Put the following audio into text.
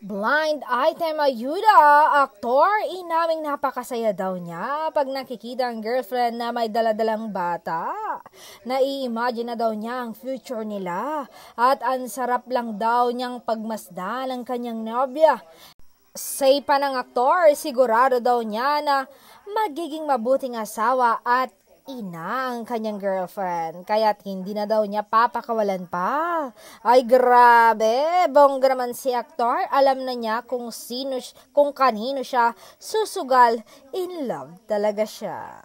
Blind item ayuda, aktor, inaming napakasaya daw niya pag nakikita ang girlfriend na may daladalang bata. Nai-imagine na daw niya ang future nila at ang sarap lang daw niyang pagmasdan ang kanyang nobya. Say pa ng aktor, sigurado daw niya na magiging mabuting asawa at ina ang kanyang girlfriend, kaya't hindi na daw niya papakawalan pa. Ay grabe, bongga naman si aktor, alam na niya kung kanino siya susugal, in love talaga siya.